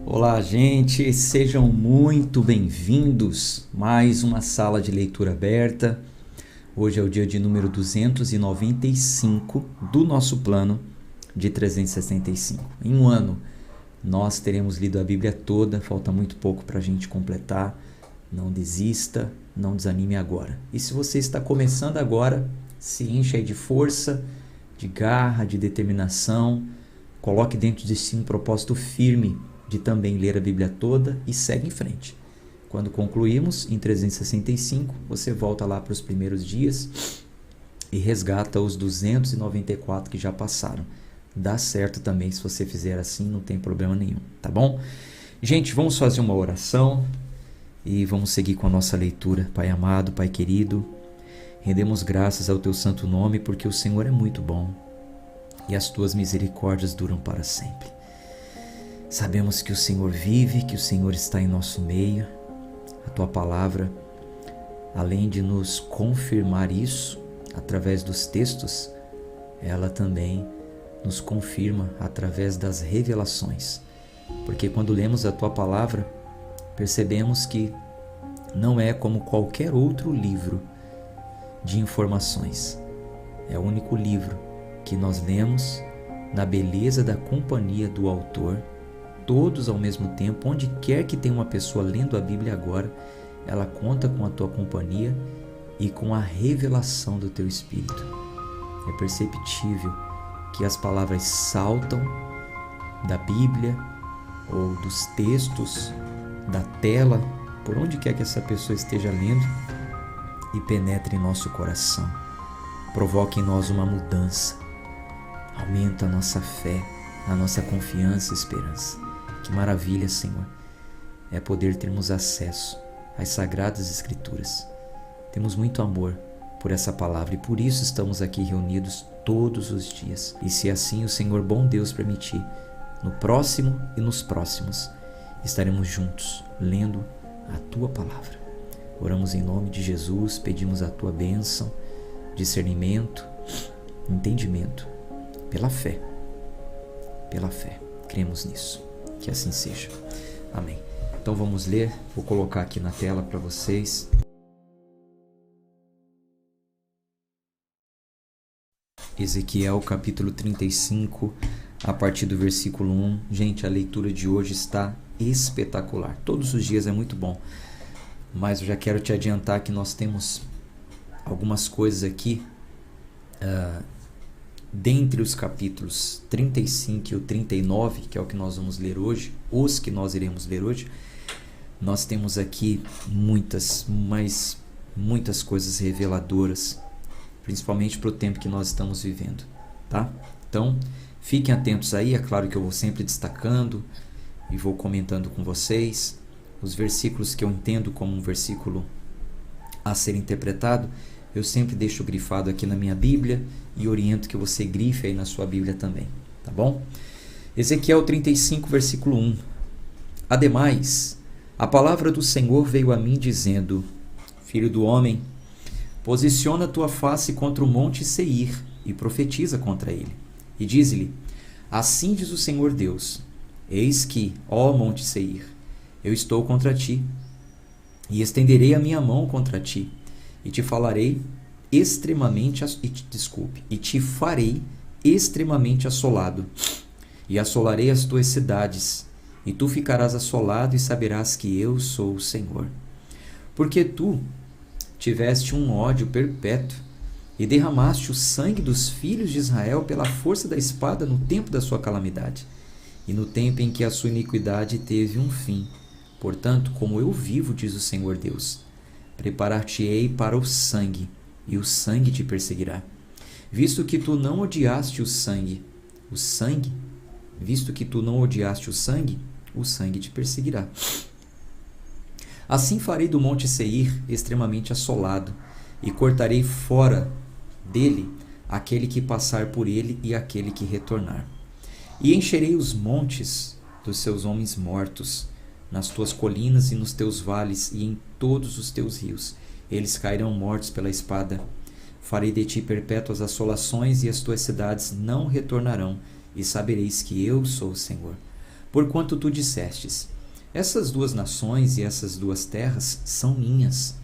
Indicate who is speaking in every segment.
Speaker 1: Olá, gente, sejam muito bem-vindos. Mais uma sala de leitura aberta. Hoje é o dia de número 295 do nosso plano de 365. Em um ano, nós teremos lido a Bíblia toda, falta muito pouco para a gente completar. Não desista, não desanime agora. E se você está começando agora, se encha aí de força, de garra, de determinação. Coloque dentro de si um propósito firme de também ler a Bíblia toda e segue em frente. Quando concluirmos em 365, você volta lá para os primeiros dias e resgata os 294 que já passaram. Dá certo também se você fizer assim, não tem problema nenhum, tá bom? Gente, vamos fazer uma oração e vamos seguir com a nossa leitura. Pai amado, Pai querido, rendemos graças ao teu santo nome porque o Senhor é muito bom e as tuas misericórdias duram para sempre. Sabemos que o Senhor vive, que o Senhor está em nosso meio. A tua palavra, além de nos confirmar isso através dos textos, ela também nos confirma através das revelações. Porque quando lemos a tua palavra, percebemos que não é como qualquer outro livro de informações. É o único livro que nós lemos na beleza da companhia do autor, todos ao mesmo tempo. Onde quer que tenha uma pessoa lendo a Bíblia agora, ela conta com a tua companhia e com a revelação do teu Espírito. É perceptível que as palavras saltam da Bíblia ou dos textos, da tela, por onde quer que essa pessoa esteja lendo, e penetre em nosso coração. Provoque em nós uma mudança. Aumenta a nossa fé, a nossa confiança e esperança. Que maravilha, Senhor, é poder termos acesso às Sagradas Escrituras. Temos muito amor por essa palavra e por isso estamos aqui reunidos todos os dias. E se assim o Senhor bom Deus permitir, no próximo e nos próximos, estaremos juntos, lendo a Tua Palavra. Oramos em nome de Jesus, pedimos a Tua bênção, discernimento, entendimento, pela fé. Pela fé, cremos nisso. Que assim seja. Amém. Então vamos ler, vou colocar aqui na tela para vocês. Ezequiel capítulo 35, a partir do versículo 1. Gente, a leitura de hoje está espetacular. Todos os dias é muito bom, mas eu já quero te adiantar que nós temos algumas coisas aqui, dentre os capítulos 35 e o 39, que é o que nós vamos ler hoje, os que nós iremos ler hoje, nós temos aqui muitas coisas reveladoras, principalmente para o tempo que nós estamos vivendo, tá? Então, fiquem atentos aí, é claro que eu vou sempre destacando e vou comentando com vocês os versículos que eu entendo como um versículo a ser interpretado. Eu sempre deixo grifado aqui na minha Bíblia e oriento que você grife aí na sua Bíblia também, tá bom? Ezequiel 35, versículo 1. Ademais, a palavra do Senhor veio a mim dizendo: Filho do homem, posiciona tua face contra o monte Seir e profetiza contra ele. E diz-lhe: Assim diz o Senhor Deus: Eis que, ó monte Seir, eu estou contra ti, e estenderei a minha mão contra ti, e te farei extremamente assolado, e assolarei as tuas cidades, e tu ficarás assolado e saberás que eu sou o Senhor. Porque tu tiveste um ódio perpétuo e derramaste o sangue dos filhos de Israel pela força da espada no tempo da sua calamidade, e no tempo em que a sua iniquidade teve um fim. Portanto, como eu vivo, diz o Senhor Deus, preparar-te-ei para o sangue, e o sangue te perseguirá. Visto que tu não odiaste o sangue, o sangue te perseguirá. Assim farei do monte Seir extremamente assolado, e cortarei fora dele aquele que passar por ele e aquele que retornar. E encherei os montes dos seus homens mortos, nas tuas colinas e nos teus vales e em todos os teus rios. Eles cairão mortos pela espada. Farei de ti perpétuas assolações e as tuas cidades não retornarão, e sabereis que eu sou o Senhor. porquanto tu dissestes: essas duas nações e essas duas terras são minhas,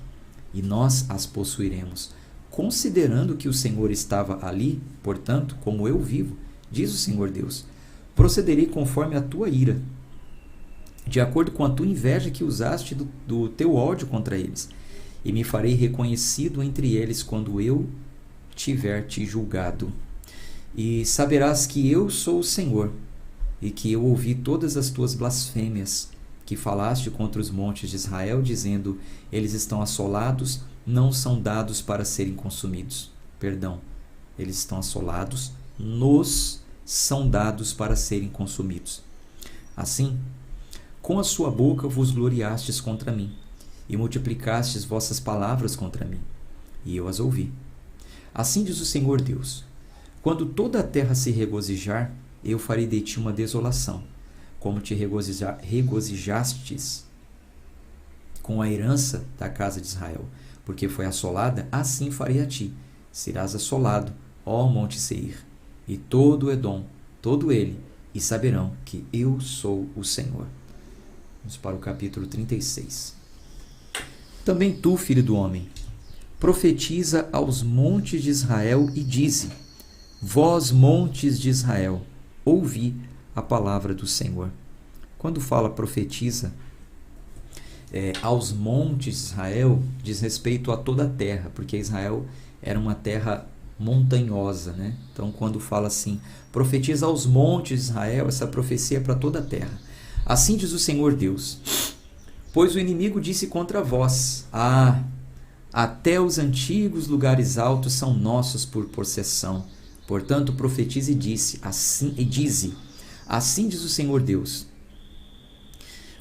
Speaker 1: e nós as possuiremos. Considerando que o Senhor estava ali, portanto, como eu vivo, diz o Senhor Deus, procederei conforme a tua ira, de acordo com a tua inveja que usaste do teu ódio contra eles, e me farei reconhecido entre eles quando eu tiver te julgado. E saberás que eu sou o Senhor, e que eu ouvi todas as tuas blasfêmias que falaste contra os montes de Israel, dizendo: eles estão assolados, não são dados para serem consumidos. Perdão, eles estão assolados, nos são dados para serem consumidos. Assim, com a sua boca vos gloriastes contra mim, e multiplicastes vossas palavras contra mim, e eu as ouvi. Assim diz o Senhor Deus: quando toda a terra se regozijar, eu farei de ti uma desolação, como te regozijastes com a herança da casa de Israel, porque foi assolada, assim farei a ti. Serás assolado, ó monte Seir, e todo Edom, todo ele, e saberão que eu sou o Senhor. Vamos para o capítulo 36. Também tu, filho do homem, profetiza aos montes de Israel e dize: vós, montes de Israel, ouvi a palavra do Senhor. Quando fala profetiza aos montes de Israel, diz respeito a toda a terra, porque Israel era uma terra montanhosa, né? Então, quando fala assim, profetiza aos montes de Israel, essa profecia é para toda a terra. Assim diz o Senhor Deus: pois o inimigo disse contra vós: até os antigos lugares altos são nossos por possessão. Portanto, profetize e dize: assim diz o Senhor Deus: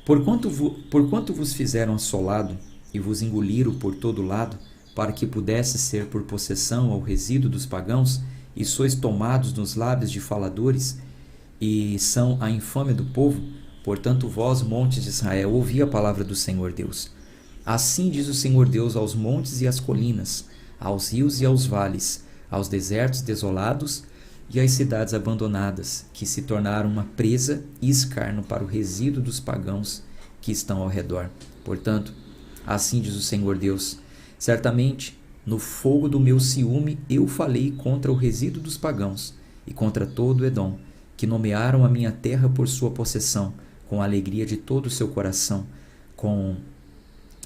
Speaker 1: porquanto vos fizeram assolado e vos engoliram por todo lado, para que pudesse ser por possessão ao resíduo dos pagãos, e sois tomados nos lábios de faladores, e são a infâmia do povo, portanto vós, montes de Israel, ouvi a palavra do Senhor Deus. Assim diz o Senhor Deus aos montes e às colinas, aos rios e aos vales, aos desertos desolados e às cidades abandonadas, que se tornaram uma presa e escárnio para o resíduo dos pagãos que estão ao redor. Portanto, assim diz o Senhor Deus: certamente, no fogo do meu ciúme eu falei contra o resíduo dos pagãos e contra todo Edom, que nomearam a minha terra por sua possessão, com a alegria de todo o seu coração, com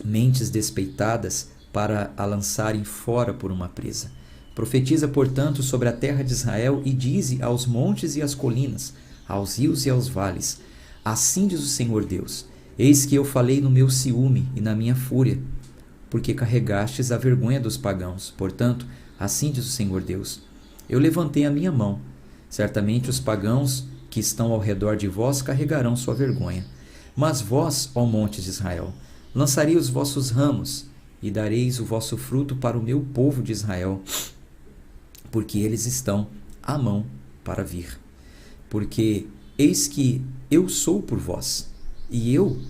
Speaker 1: mentes despeitadas para a lançarem fora por uma presa. Profetiza, portanto, sobre a terra de Israel e dize aos montes e às colinas, aos rios e aos vales: assim diz o Senhor Deus: eis que eu falei no meu ciúme e na minha fúria, porque carregastes a vergonha dos pagãos. Portanto, assim diz o Senhor Deus: eu levantei a minha mão. Certamente os pagãos que estão ao redor de vós carregarão sua vergonha. Mas vós, ó montes de Israel, lançarei os vossos ramos e dareis o vosso fruto para o meu povo de Israel, porque eles estão à mão para vir. Porque eis que eu sou por vós, e eu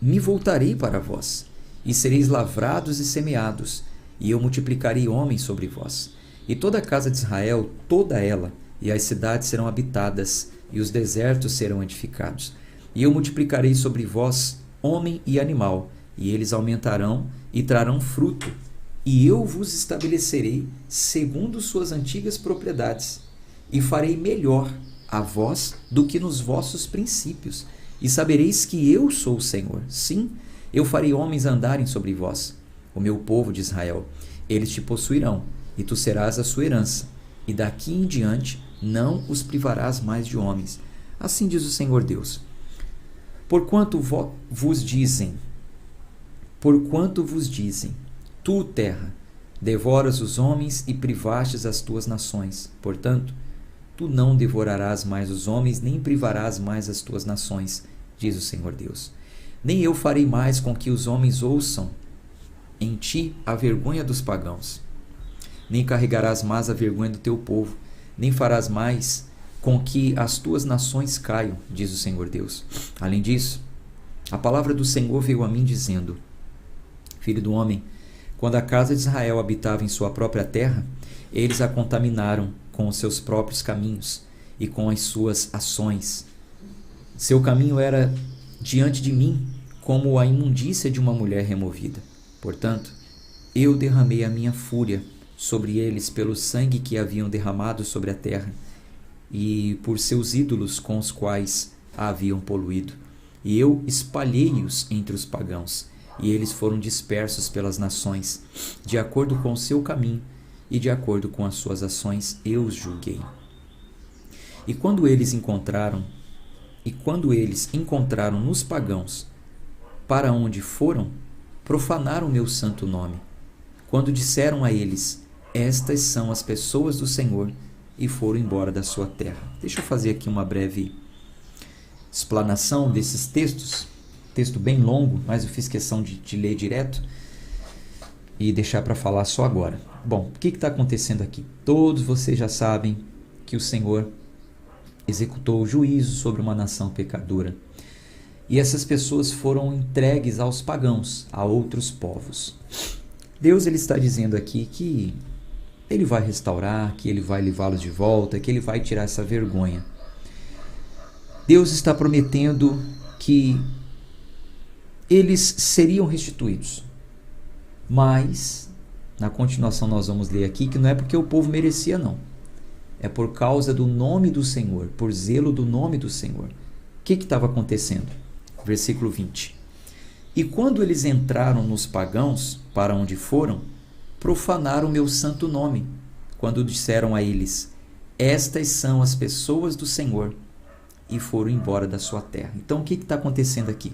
Speaker 1: me voltarei para vós, e sereis lavrados e semeados, e eu multiplicarei homens sobre vós. E toda a casa de Israel, toda ela, e as cidades serão habitadas, e os desertos serão edificados. E eu multiplicarei sobre vós homem e animal, e eles aumentarão e trarão fruto, e eu vos estabelecerei segundo suas antigas propriedades, e farei melhor a vós do que nos vossos princípios, e sabereis que eu sou o Senhor. Sim, eu farei homens andarem sobre vós, o meu povo de Israel. Eles te possuirão, e tu serás a sua herança, e daqui em diante não os privarás mais de homens. Assim diz o Senhor Deus: porquanto vos dizem, tu, terra, devoras os homens e privastes as tuas nações. Portanto, tu não devorarás mais os homens, nem privarás mais as tuas nações, diz o Senhor Deus. Nem eu farei mais com que os homens ouçam em ti a vergonha dos pagãos. Nem carregarás mais a vergonha do teu povo, nem farás mais com que as tuas nações caiam, diz o Senhor Deus. Além disso, a palavra do Senhor veio a mim dizendo: filho do homem, quando a casa de Israel habitava em sua própria terra, eles a contaminaram com os seus próprios caminhos e com as suas ações. Seu caminho era diante de mim como a imundícia de uma mulher removida. Portanto, eu derramei a minha fúria sobre eles pelo sangue que haviam derramado sobre a terra e por seus ídolos com os quais a haviam poluído. E eu espalhei-os entre os pagãos, e eles foram dispersos pelas nações, de acordo com o seu caminho e de acordo com as suas ações eu os julguei. E quando eles encontraram nos pagãos para onde foram, profanaram meu santo nome. Quando disseram a eles: estas são as pessoas do Senhor, e foram embora da sua terra. Deixa eu fazer aqui uma breve explanação desses textos. Texto bem longo, mas eu fiz questão de ler direto e deixar para falar só agora. Bom, o que está acontecendo aqui? Todos vocês já sabem que o Senhor executou o juízo sobre uma nação pecadora. E essas pessoas foram entregues aos pagãos, a outros povos. Deus ele está dizendo aqui que Ele vai restaurar, que Ele vai levá-los de volta, que Ele vai tirar essa vergonha. Deus está prometendo que eles seriam restituídos. Mas, na continuação nós vamos ler aqui que não é porque o povo merecia, não. É por causa do nome do Senhor, por zelo do nome do Senhor. O que estava acontecendo? Versículo 20. E quando eles entraram nos pagãos, para onde foram, profanaram meu santo nome, quando disseram a eles: estas são as pessoas do Senhor, e foram embora da sua terra. Então o que está acontecendo aqui?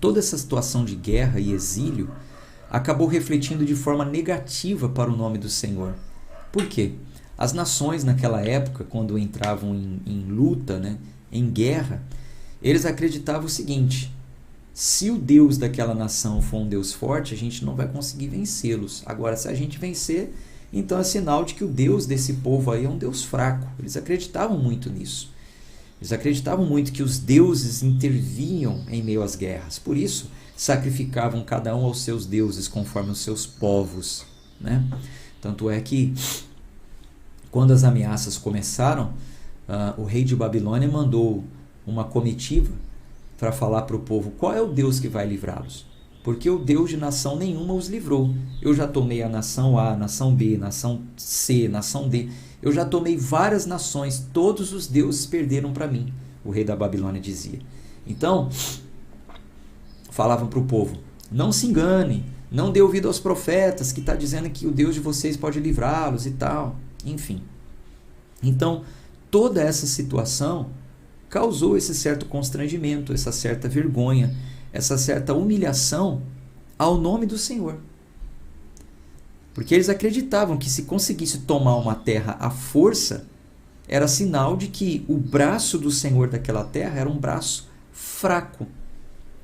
Speaker 1: Toda essa situação de guerra e exílio acabou refletindo de forma negativa para o nome do Senhor. Por quê? As nações naquela época, quando entravam em luta, em guerra, eles acreditavam o seguinte: se o Deus daquela nação for um Deus forte, a gente não vai conseguir vencê-los. Agora, se a gente vencer, então é sinal de que o Deus desse povo aí é um Deus fraco. Eles acreditavam muito nisso. Eles acreditavam muito que os deuses intervinham em meio às guerras. Por isso, sacrificavam cada um aos seus deuses, conforme os seus povos. Tanto é que, quando as ameaças começaram, o rei de Babilônia mandou uma comitiva para falar para o povo qual é o Deus que vai livrá-los. Porque o Deus de nação nenhuma os livrou. Eu já tomei a nação A, nação B, nação C, nação D. Eu já tomei várias nações, todos os deuses perderam para mim, o rei da Babilônia dizia. Então, falavam para o povo: não se engane, não dê ouvido aos profetas, que está dizendo que o Deus de vocês pode livrá-los e tal. Enfim. Então, toda essa situação causou esse certo constrangimento, essa certa vergonha, essa certa humilhação ao nome do Senhor. Porque eles acreditavam que se conseguisse tomar uma terra à força, era sinal de que o braço do Senhor daquela terra era um braço fraco.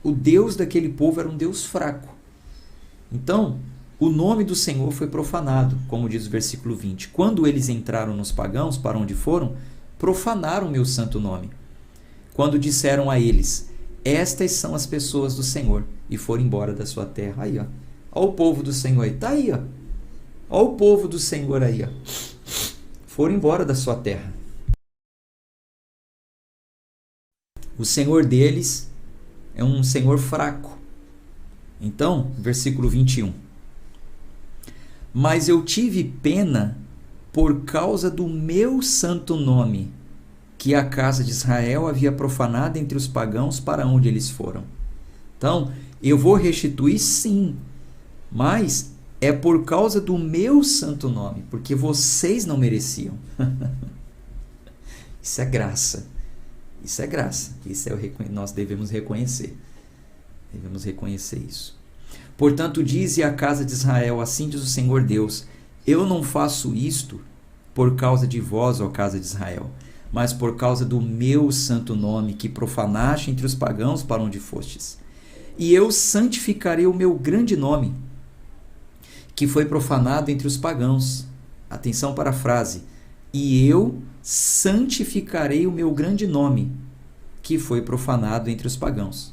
Speaker 1: O Deus daquele povo era um Deus fraco. Então, o nome do Senhor foi profanado, como diz o versículo 20. Quando eles entraram nos pagãos, para onde foram, profanaram meu santo nome. Quando disseram a eles: estas são as pessoas do Senhor, e foram embora da sua terra. Aí, ó. Olha o povo do Senhor aí. Está aí, ó. Olha o povo do Senhor aí, ó. Foram embora da sua terra. O Senhor deles é um Senhor fraco. Então, versículo 21. Mas eu tive pena por causa do meu santo nome, que a casa de Israel havia profanado entre os pagãos para onde eles foram. Então, eu vou restituir sim, mas é por causa do meu santo nome, porque vocês não mereciam. Isso é graça. Isso é graça. Isso é nós devemos reconhecer. Devemos reconhecer isso. Portanto, dize à casa de Israel: assim diz o Senhor Deus: eu não faço isto por causa de vós, ó casa de Israel, mas por causa do meu santo nome, que profanaste entre os pagãos para onde fostes. E eu santificarei o meu grande nome, que foi profanado entre os pagãos. Atenção para a frase: e eu santificarei o meu grande nome, que foi profanado entre os pagãos,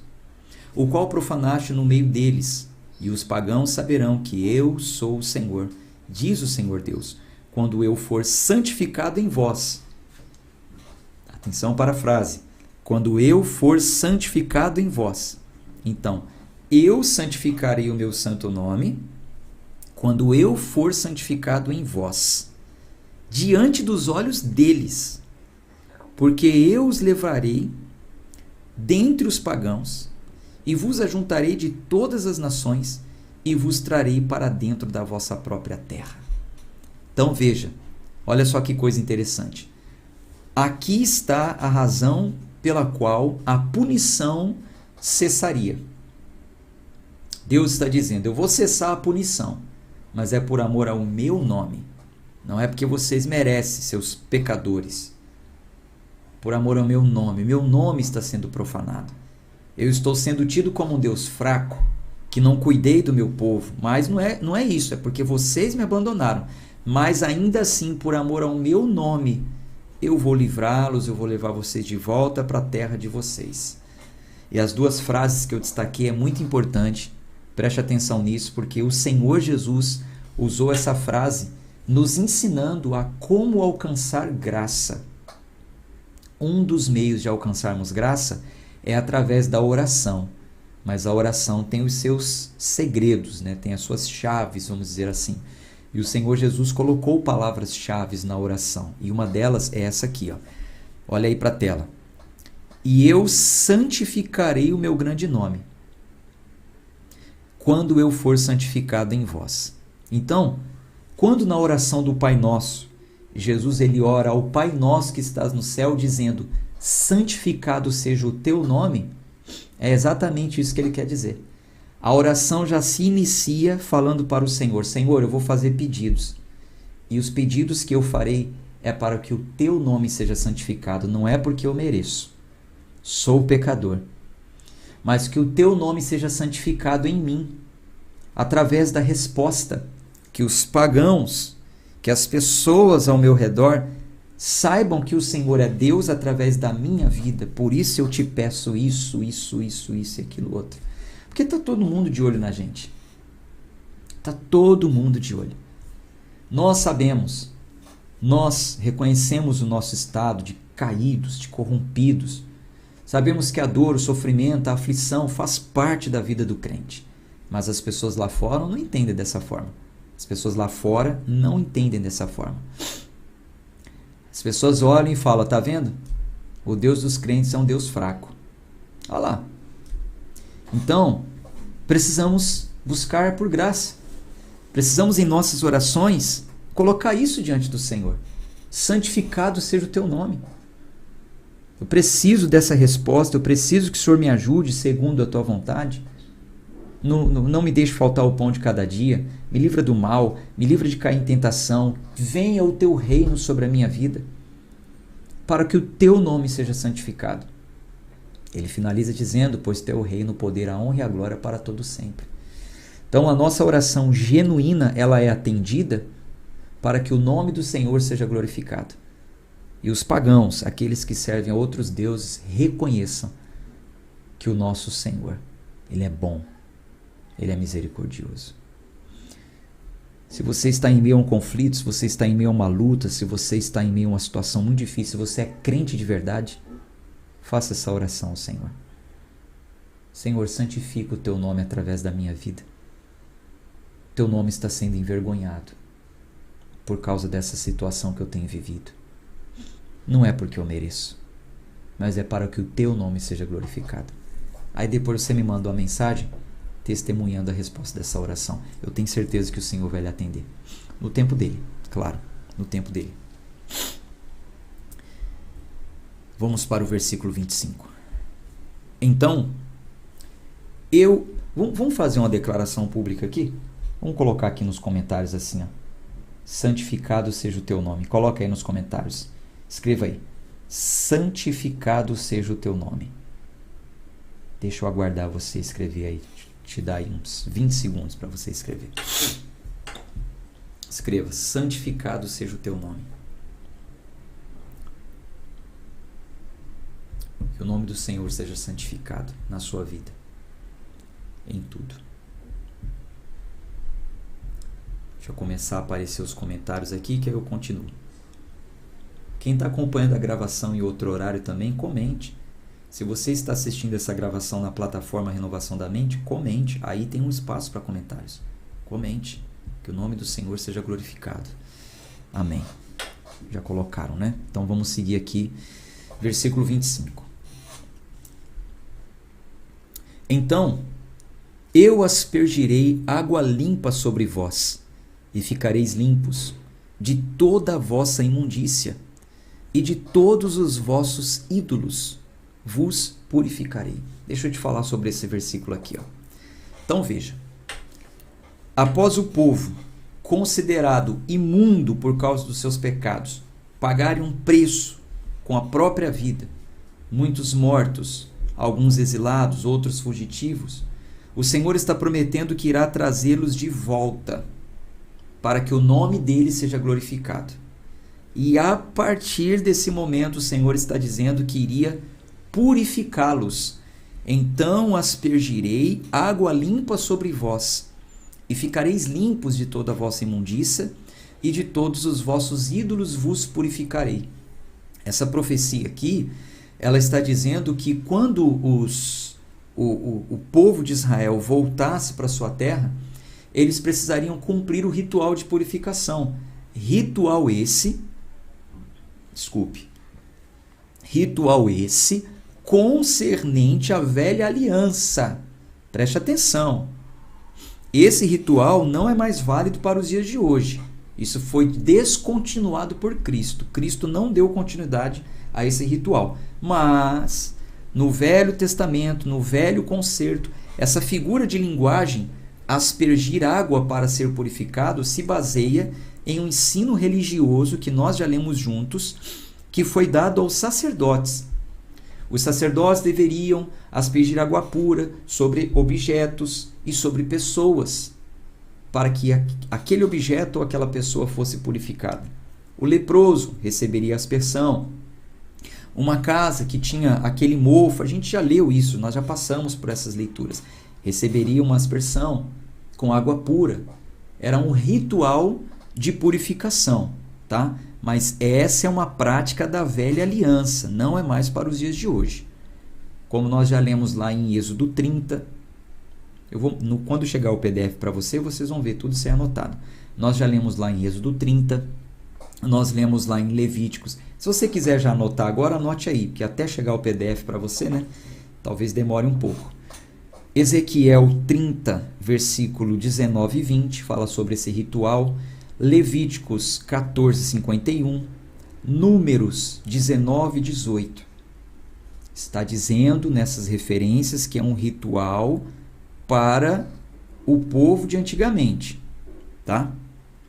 Speaker 1: o qual profanaste no meio deles, e os pagãos saberão que eu sou o Senhor, diz o Senhor Deus, quando eu for santificado em vós. Atenção para a frase: quando eu for santificado em vós. Então, eu santificarei o meu santo nome quando eu for santificado em vós, diante dos olhos deles, porque eu os levarei dentre os pagãos e vos ajuntarei de todas as nações e vos trarei para dentro da vossa própria terra. Então veja, olha só que coisa interessante. Aqui está a razão pela qual a punição cessaria. Deus está dizendo, eu vou cessar a punição, mas é por amor ao meu nome. Não é porque vocês merecem, seus pecadores. Por amor ao meu nome está sendo profanado. Eu estou sendo tido como um Deus fraco, que não cuidei do meu povo, mas não é isso, é porque vocês me abandonaram. Mas ainda assim, por amor ao meu nome, eu vou livrá-los, eu vou levar vocês de volta para a terra de vocês. E as duas frases que eu destaquei é muito importante, preste atenção nisso, porque o Senhor Jesus usou essa frase nos ensinando a como alcançar graça. Um dos meios de alcançarmos graça é através da oração, mas a oração tem os seus segredos, né? Tem as suas chaves, vamos dizer assim. E o Senhor Jesus colocou palavras-chave na oração. E uma delas é essa aqui, ó. Olha aí para a tela. E eu santificarei o meu grande nome, quando eu for santificado em vós. Então, quando na oração do Pai Nosso, Jesus ele ora ao Pai Nosso que estás no céu, dizendo, santificado seja o teu nome, é exatamente isso que ele quer dizer. A oração já se inicia falando para o Senhor, Senhor, eu vou fazer pedidos. E os pedidos que eu farei é para que o teu nome seja santificado, não é porque eu mereço. Sou pecador. Mas que o teu nome seja santificado em mim, através da resposta que os pagãos, que as pessoas ao meu redor saibam que o Senhor é Deus através da minha vida. Por isso eu te peço isso e aquilo outro. Porque está todo mundo de olho na gente. Está todo mundo de olho. Nós sabemos, nós reconhecemos o nosso estado de caídos, de corrompidos. Sabemos que a dor, o sofrimento, a aflição faz parte da vida do crente. Mas as pessoas lá fora não entendem dessa forma. As pessoas lá fora não entendem dessa forma. As pessoas olham e falam, tá vendo? O Deus dos crentes é um Deus fraco. Olha lá. Então, precisamos buscar por graça. Precisamos em nossas orações colocar isso diante do Senhor. Santificado seja o teu nome. Eu preciso dessa resposta, eu preciso que o Senhor me ajude segundo a tua vontade. Não me deixe faltar o pão de cada dia, me livra do mal, me livra de cair em tentação, venha o teu reino sobre a minha vida, para que o teu nome seja santificado. Ele finaliza dizendo, pois teu reino, o poder, a honra e a glória para todo sempre. Então a nossa oração genuína, ela é atendida para que o nome do Senhor seja glorificado. E os pagãos, aqueles que servem a outros deuses, reconheçam que o nosso Senhor, Ele é bom, Ele é misericordioso. Se você está em meio a um conflito, se você está em meio a uma luta, se você está em meio a uma situação muito difícil, se você é crente de verdade, faça essa oração ao Senhor. Senhor, santifica o teu nome através da minha vida. Teu nome está sendo envergonhado por causa dessa situação que eu tenho vivido. Não é porque eu mereço, mas é para que o teu nome seja glorificado. Aí depois você me manda uma mensagem testemunhando a resposta dessa oração. Eu tenho certeza que o Senhor vai lhe atender. No tempo dele, claro, no tempo dele. Vamos para o versículo 25. Então, vamos fazer uma declaração pública aqui? Vamos colocar aqui nos comentários assim, ó. Santificado seja o teu nome. Coloca aí nos comentários. Escreva aí. Santificado seja o teu nome. Deixa eu aguardar você escrever aí. Te dá aí uns 20 segundos para você escrever. Escreva. Santificado seja o teu nome. Que o nome do Senhor seja santificado na sua vida. Em tudo. Deixa eu começar a aparecer os comentários aqui, que aí eu continuo. Quem está acompanhando a gravação em outro horário também, comente. Se você está assistindo essa gravação na plataforma Renovação da Mente, comente. Aí tem um espaço para comentários. Comente. Que o nome do Senhor seja glorificado. Amém. Já colocaram, né? Então vamos seguir aqui. Versículo 25. Então, eu aspergirei água limpa sobre vós, e ficareis limpos de toda a vossa imundícia, e de todos os vossos ídolos vos purificarei. Deixa eu te falar sobre esse versículo aqui, ó. Então veja. Após o povo, considerado imundo por causa dos seus pecados, pagarem um preço com a própria vida, muitos mortos, alguns exilados, outros fugitivos, o Senhor está prometendo que irá trazê-los de volta, para que o nome dele seja glorificado. E a partir desse momento, o Senhor está dizendo que iria purificá-los. Então aspergirei água limpa sobre vós, e ficareis limpos de toda a vossa imundícia, e de todos os vossos ídolos vos purificarei. Essa profecia aqui, ela está dizendo que quando o povo de Israel voltasse para sua terra, eles precisariam cumprir o ritual de purificação. Ritual esse concernente à velha aliança. Preste atenção. Esse ritual não é mais válido para os dias de hoje. Isso foi descontinuado por Cristo. Cristo não deu continuidade a esse ritual. Mas, no Velho Testamento, no Velho Concerto, essa figura de linguagem, aspergir água para ser purificado, se baseia em um ensino religioso que nós já lemos juntos, que foi dado aos sacerdotes. Os sacerdotes deveriam aspergir água pura sobre objetos e sobre pessoas, para que aquele objeto ou aquela pessoa fosse purificada. O leproso receberia aspersão. Uma casa que tinha aquele mofo, a gente já leu isso, nós já passamos por essas leituras, receberia uma aspersão com água pura. Era um ritual de purificação, tá? Mas essa é uma prática da velha aliança, não é mais para os dias de hoje. Como nós já lemos lá em Êxodo 30, quando chegar o PDF para vocês vão ver tudo isso é anotado. Nós já lemos lá em Êxodo 30, nós lemos lá em Levíticos. Se você quiser já anotar agora, anote aí, porque até chegar o PDF para você, né? Talvez demore um pouco. Ezequiel 30, versículo 19 e 20, fala sobre esse ritual. Levíticos 14, 51, Números 19 e 18. Está dizendo nessas referências que é um ritual para o povo de antigamente, tá?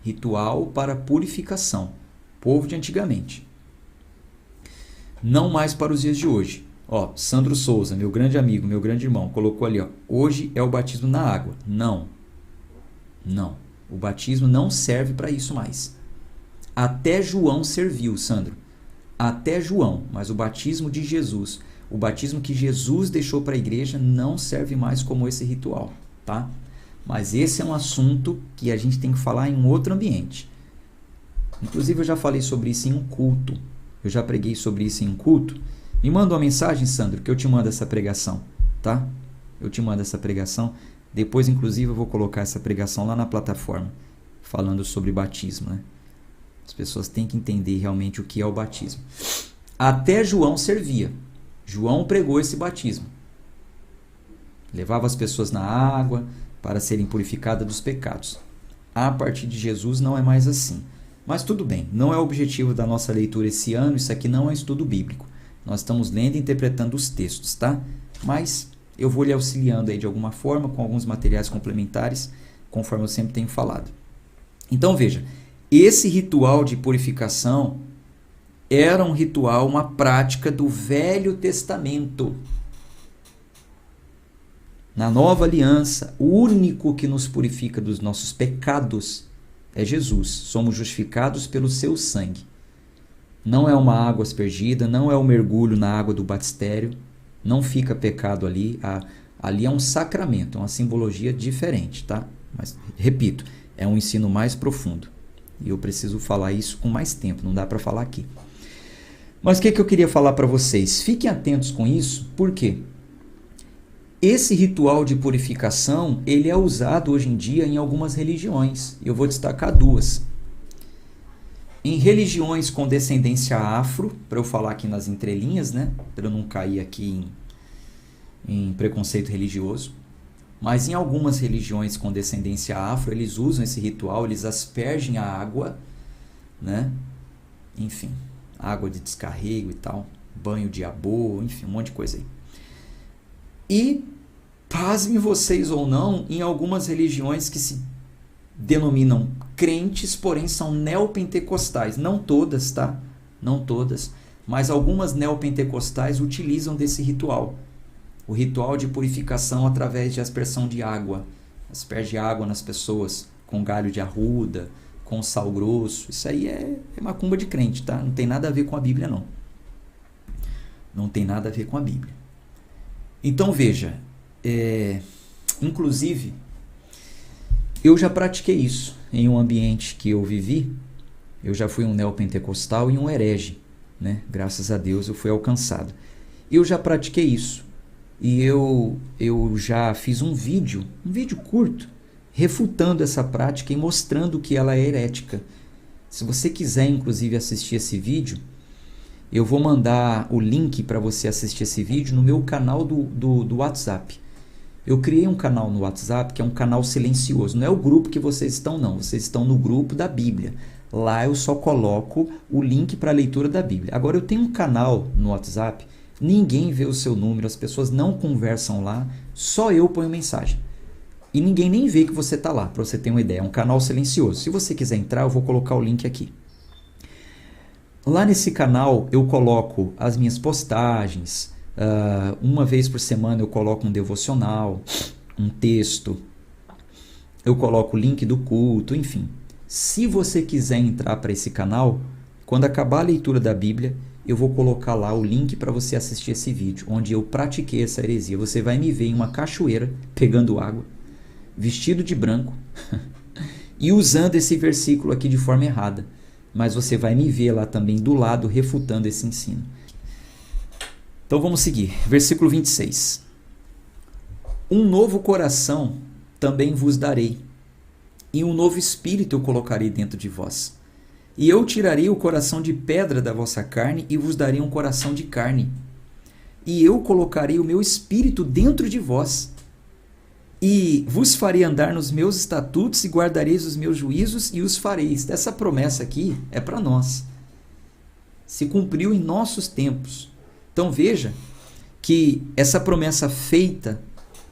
Speaker 1: Ritual para purificação, povo de antigamente. Não mais para os dias de hoje. Ó, Sandro Souza, meu grande amigo, meu grande irmão, colocou ali, ó, hoje é o batismo na água. Não. O batismo não serve para isso mais. Até João serviu, Sandro. Até João, mas o batismo de Jesus, o batismo que Jesus deixou para a igreja não serve mais como esse ritual, tá? Mas esse é um assunto que a gente tem que falar em um outro ambiente. Inclusive eu já falei sobre isso em um culto. Eu já preguei sobre isso em um culto. Me manda uma mensagem, Sandro, que eu te mando essa pregação, tá? Eu te mando essa pregação. Depois, inclusive, eu vou colocar essa pregação lá na plataforma, falando sobre batismo, né? As pessoas têm que entender realmente o que é o batismo. Até João servia. João pregou esse batismo. Levava as pessoas na água para serem purificadas dos pecados. A partir de Jesus não é mais assim. Mas tudo bem, não é o objetivo da nossa leitura esse ano, isso aqui não é estudo bíblico. Nós estamos lendo e interpretando os textos, tá? Mas eu vou lhe auxiliando aí de alguma forma com alguns materiais complementares, conforme eu sempre tenho falado. Então veja, esse ritual de purificação era um ritual, uma prática do Velho Testamento. Na Nova Aliança, o único que nos purifica dos nossos pecados é Jesus. Somos justificados pelo seu sangue. Não é uma água aspergida, não é o mergulho na água do batistério, não fica pecado ali. Ali é um sacramento, é uma simbologia diferente, tá? Mas, repito, é um ensino mais profundo. E eu preciso falar isso com mais tempo, não dá para falar aqui. Mas o que eu queria falar para vocês? Fiquem atentos com isso, por quê? Esse ritual de purificação, ele é usado hoje em dia em algumas religiões. Eu vou destacar duas. Em religiões com descendência afro, para eu falar aqui nas entrelinhas, né? Para eu não cair aqui em preconceito religioso. Mas em algumas religiões com descendência afro, eles usam esse ritual, eles aspergem a água, né? Enfim, água de descarrego e tal, banho de abô, enfim, um monte de coisa aí. E, pasmem vocês ou não, em algumas religiões que se denominam crentes, porém são neopentecostais. Não todas, tá? Não todas. Mas algumas neopentecostais utilizam desse ritual. O ritual de purificação através de aspersão de água. Asperge água nas pessoas com galho de arruda, com sal grosso. Isso aí é macumba de crente, tá? Não tem nada a ver com a Bíblia, não. Não tem nada a ver com a Bíblia. Então veja, inclusive, eu já pratiquei isso em um ambiente que eu vivi. Eu já fui um neopentecostal e um herege, né? Graças a Deus eu fui alcançado. Eu já pratiquei isso. E eu já fiz um vídeo curto, refutando essa prática e mostrando que ela é herética. Se você quiser, inclusive, assistir esse vídeo, eu vou mandar o link para você assistir esse vídeo no meu canal do WhatsApp. Eu criei um canal no WhatsApp que é um canal silencioso. Não é o grupo que vocês estão, não. Vocês estão no grupo da Bíblia. Lá eu só coloco o link para a leitura da Bíblia. Agora eu tenho um canal no WhatsApp, ninguém vê o seu número, as pessoas não conversam lá, só eu ponho mensagem. E ninguém nem vê que você está lá, para você ter uma ideia. É um canal silencioso. Se você quiser entrar, eu vou colocar o link aqui. Lá nesse canal eu coloco as minhas postagens. Uma vez por semana eu coloco um devocional, um texto. Eu coloco o link do culto, enfim. Se você quiser entrar para esse canal, quando acabar a leitura da Bíblia, eu vou colocar lá o link para você assistir esse vídeo, onde eu pratiquei essa heresia. Você vai me ver em uma cachoeira, pegando água, vestido de branco, e usando esse versículo aqui de forma errada. Mas você vai me ver lá também do lado, refutando esse ensino. Então vamos seguir. Versículo 26. Um novo coração também vos darei, e um novo espírito eu colocarei dentro de vós. E eu tirarei o coração de pedra da vossa carne e vos darei um coração de carne. E eu colocarei o meu espírito dentro de vós. E vos farei andar nos meus estatutos e guardareis os meus juízos e os fareis. Essa promessa aqui é para nós. Se cumpriu em nossos tempos. Então veja que essa promessa feita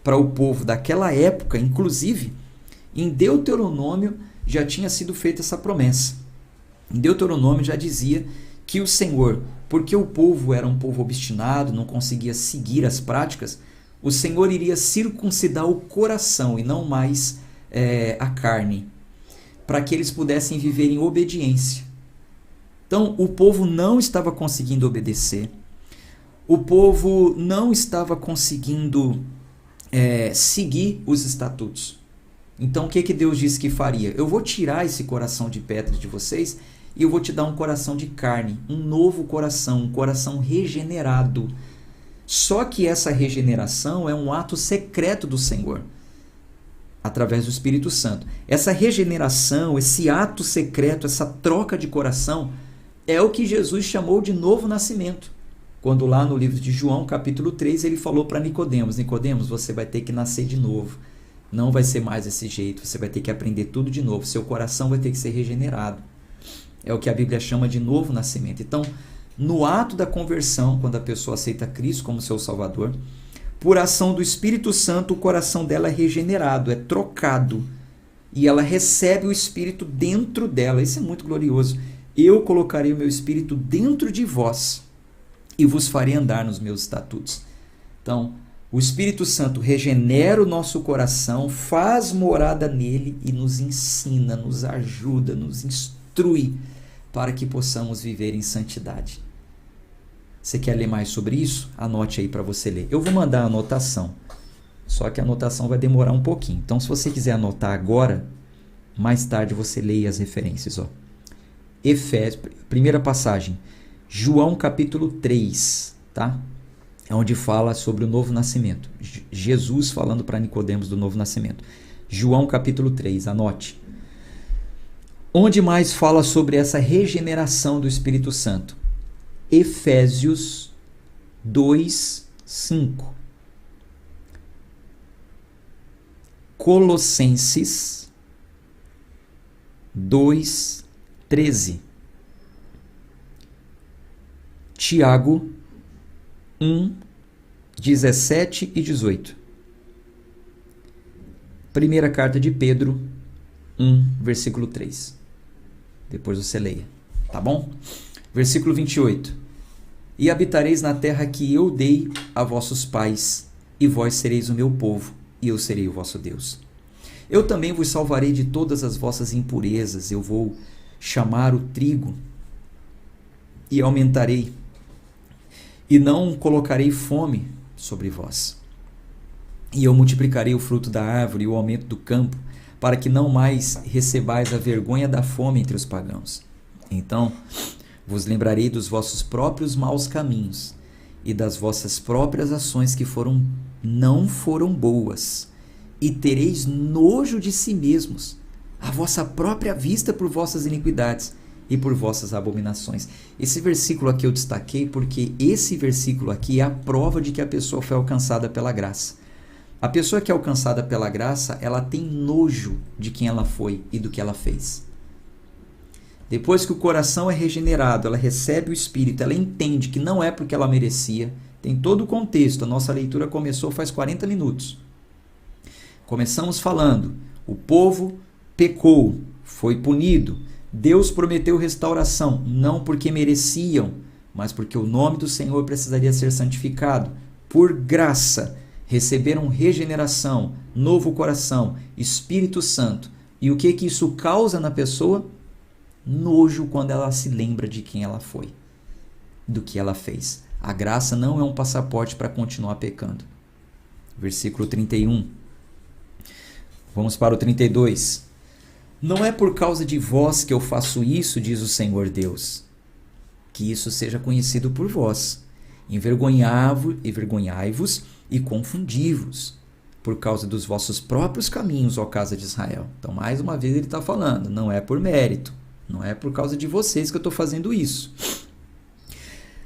Speaker 1: para o povo daquela época, inclusive, em Deuteronômio já tinha sido feita essa promessa. Em Deuteronômio já dizia que o Senhor, porque o povo era um povo obstinado, não conseguia seguir as práticas, o Senhor iria circuncidar o coração e não mais a carne, para que eles pudessem viver em obediência. Então, o povo não estava conseguindo obedecer, o povo não estava conseguindo seguir os estatutos. Então, o que Deus disse que faria? Eu vou tirar esse coração de pedra de vocês e eu vou te dar um coração de carne, um novo coração, um coração regenerado. Só que essa regeneração é um ato secreto do Senhor, através do Espírito Santo. Essa regeneração, esse ato secreto, essa troca de coração, é o que Jesus chamou de novo nascimento. Quando lá no livro de João, capítulo 3, ele falou para Nicodemos, Nicodemos, você vai ter que nascer de novo. Não vai ser mais desse jeito, você vai ter que aprender tudo de novo, seu coração vai ter que ser regenerado. É o que a Bíblia chama de novo nascimento. Então, no ato da conversão, quando a pessoa aceita Cristo como seu Salvador, por ação do Espírito Santo, o coração dela é regenerado, é trocado. E ela recebe o Espírito dentro dela. Isso é muito glorioso. Eu colocarei o meu Espírito dentro de vós e vos farei andar nos meus estatutos. Então, o Espírito Santo regenera o nosso coração, faz morada nele e nos ensina, nos ajuda, nos instrui para que possamos viver em santidade. Você quer ler mais sobre isso? Anote aí para você ler. Eu vou mandar a anotação, só que a anotação vai demorar um pouquinho. Então, se você quiser anotar agora, mais tarde você leia as referências. Efésios, primeira passagem, João capítulo 3, tá? É onde fala sobre o novo nascimento. Jesus falando para Nicodemos do novo nascimento. João capítulo 3, anote. Onde mais fala sobre essa regeneração do Espírito Santo? Efésios 2, 5. Colossenses 2, 13. Tiago 1, 17 e 18. Primeira carta de Pedro 1, versículo 3. Depois você leia, tá bom? Versículo 28. E habitareis na terra que eu dei a vossos pais, e vós sereis o meu povo, e eu serei o vosso Deus. Eu também vos salvarei de todas as vossas impurezas, eu vou chamar o trigo e aumentarei, e não colocarei fome sobre vós. E eu multiplicarei o fruto da árvore e o aumento do campo, para que não mais recebais a vergonha da fome entre os pagãos. Então vos lembrarei dos vossos próprios maus caminhos e das vossas próprias ações que não foram boas, e tereis nojo de si mesmos, à vossa própria vista, por vossas iniquidades e por vossas abominações. Esse versículo aqui eu destaquei porque esse versículo aqui é a prova de que a pessoa foi alcançada pela graça. A pessoa que é alcançada pela graça, ela tem nojo de quem ela foi e do que ela fez. Depois que o coração é regenerado, ela recebe o Espírito, ela entende que não é porque ela merecia. Tem todo o contexto, a nossa leitura começou faz 40 minutos. Começamos falando, o povo pecou, foi punido. Deus prometeu restauração, não porque mereciam, mas porque o nome do Senhor precisaria ser santificado. Por graça, receberam regeneração, novo coração, Espírito Santo. E o que isso causa na pessoa? Nojo quando ela se lembra de quem ela foi, do que ela fez. A graça não é um passaporte para continuar pecando. Versículo 31. Vamos para o 32. Não é por causa de vós que eu faço isso, diz o Senhor Deus, que isso seja conhecido por vós. Envergonhai-vos e confundi-vos por causa dos vossos próprios caminhos, ó casa de Israel. Então, mais uma vez ele está falando, não é por mérito, não é por causa de vocês que eu estou fazendo isso.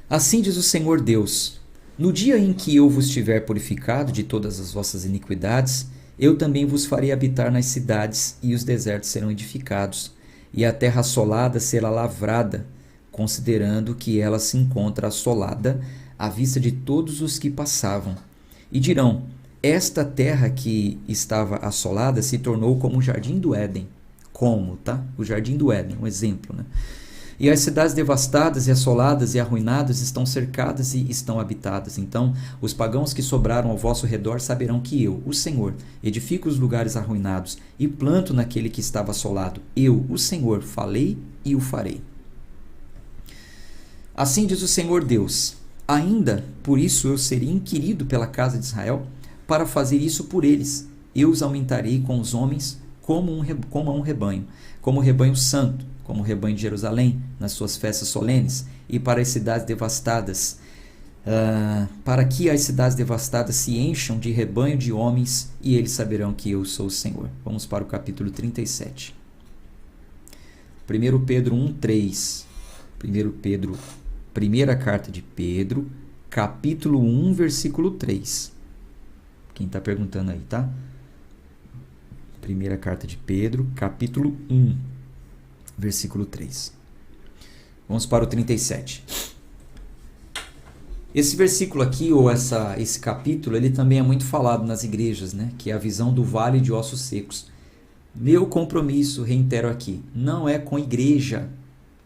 Speaker 1: Assim diz o Senhor Deus, no dia em que eu vos tiver purificado de todas as vossas iniquidades, eu também vos farei habitar nas cidades, e os desertos serão edificados, e a terra assolada será lavrada, considerando que ela se encontra assolada à vista de todos os que passavam. E dirão, esta terra que estava assolada se tornou como o jardim do Éden. Como, tá? O jardim do Éden, um exemplo, né? E as cidades devastadas e assoladas e arruinadas estão cercadas e estão habitadas. Então, os pagãos que sobraram ao vosso redor saberão que eu, o Senhor, edifico os lugares arruinados e planto naquele que estava assolado. Eu, o Senhor, falei e o farei. Assim diz o Senhor Deus, ainda por isso eu serei inquirido pela casa de Israel, para fazer isso por eles. Eu os aumentarei com os homens como a um rebanho, como o rebanho santo, como o rebanho de Jerusalém, nas suas festas solenes, e para as cidades devastadas, para que as cidades devastadas se encham de rebanho de homens, e eles saberão que eu sou o Senhor. Vamos para o capítulo 37. 1 Pedro 1:3. Primeira carta de Pedro, capítulo 1, versículo 3. Quem está perguntando aí, tá? Primeira carta de Pedro, capítulo 1, versículo 3. Vamos para o 37. Esse versículo aqui, ou esse capítulo, ele também é muito falado nas igrejas, né? Que é a visão do vale de ossos secos. Meu compromisso, reitero aqui, não é com igreja,